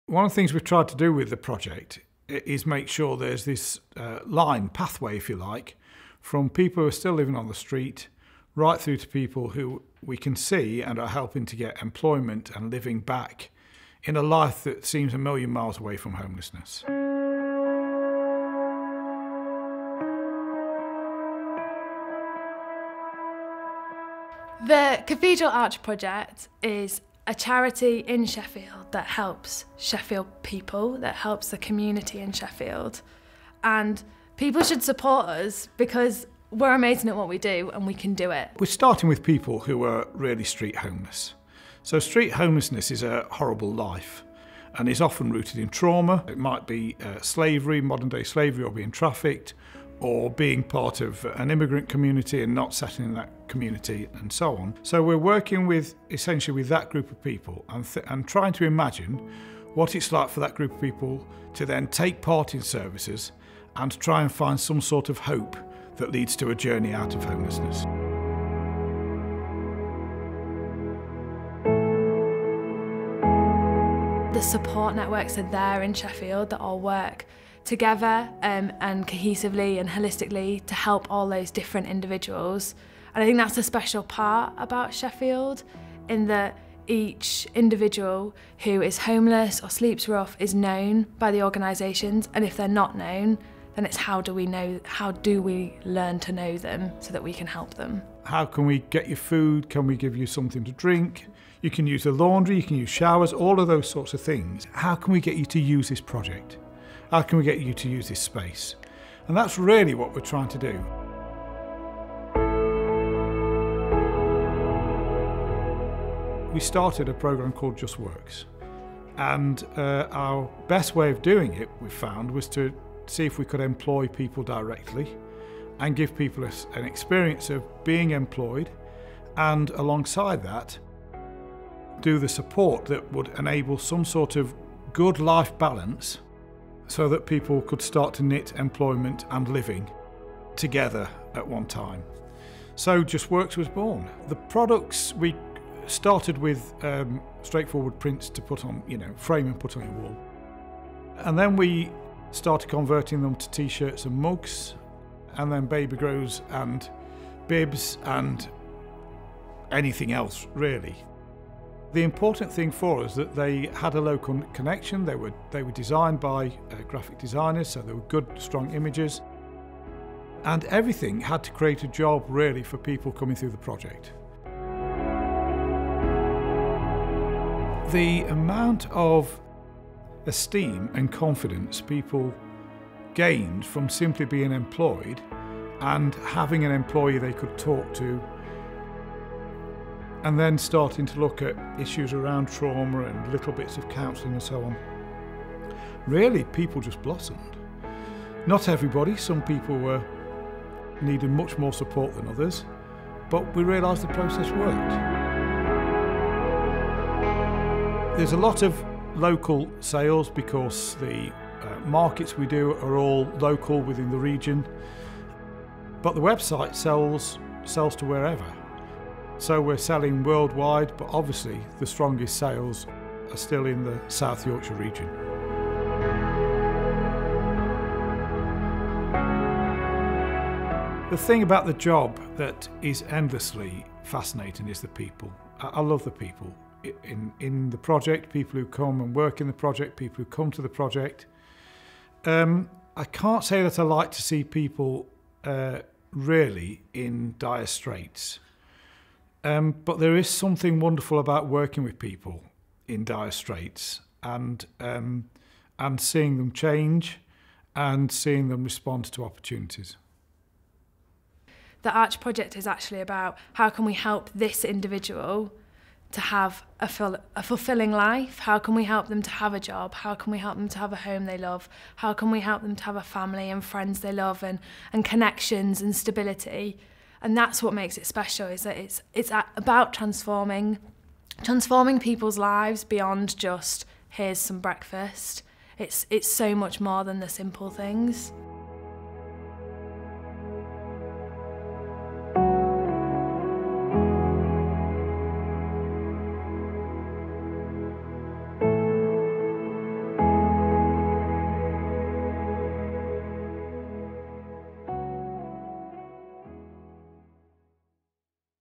One of the things we've tried to do with the project is make sure there's this pathway, if you like, from people who are still living on the street right through to people who we can see and are helping to get employment and living back in a life that seems a million miles away from homelessness. The Cathedral Arch Project is a charity in Sheffield that helps Sheffield people, that helps the community in Sheffield. And people should support us because we're amazing at what we do and we can do it. We're starting with people who are really street homeless. So street homelessness is a horrible life and is often rooted in trauma. It might be slavery, modern day slavery, or being trafficked, or being part of an immigrant community and not settling in that community, and so on. So we're working essentially with that group of people and trying to imagine what it's like for that group of people to then take part in services and try and find some sort of hope that leads to a journey out of homelessness. The support networks are there in Sheffield that all work together and cohesively and holistically to help all those different individuals. And I think that's a special part about Sheffield, in that each individual who is homeless or sleeps rough is known by the organisations, and if they're not known, then it's how do we learn to know them so that we can help them. How can we get you food? Can we give you something to drink? You can use the laundry, you can use showers, all of those sorts of things. How can we get you to use this project? How can we get you to use this space? And that's really what we're trying to do. We started a programme called Just Works, and our best way of doing it, we found, was to see if we could employ people directly and give people an experience of being employed, and alongside that do the support that would enable some sort of good life balance so that people could start to knit employment and living together at one time. So Just Works was born. The products, we started with straightforward prints to put on, frame and put on your wall. And then we started converting them to t-shirts and mugs, and then baby grows and bibs and anything else really. The important thing for us is that they had a local connection. They were designed by graphic designers, so they were good, strong images. And everything had to create a job really for people coming through the project. The amount of esteem and confidence people gained from simply being employed and having an employee they could talk to, and then starting to look at issues around trauma and little bits of counselling and so on. Really, people just blossomed. Not everybody, some people needed much more support than others, but we realised the process worked. There's a lot of local sales because the markets we do are all local within the region, but the website sells to wherever. So we're selling worldwide, but obviously the strongest sales are still in the South Yorkshire region. The thing about the job that is endlessly fascinating is the people. I love the people in the project, people who come and work in the project, people who come to the project. I can't say that I like to see people really in dire straits. But there is something wonderful about working with people in dire straits and seeing them change and seeing them respond to opportunities. The Arch Project is actually about how can we help this individual to have a fulfilling life? How can we help them to have a job? How can we help them to have a home they love? How can we help them to have a family and friends they love and connections and stability? And that's what makes it special, is that it's about transforming people's lives beyond just, here's some breakfast. It's so much more than the simple things.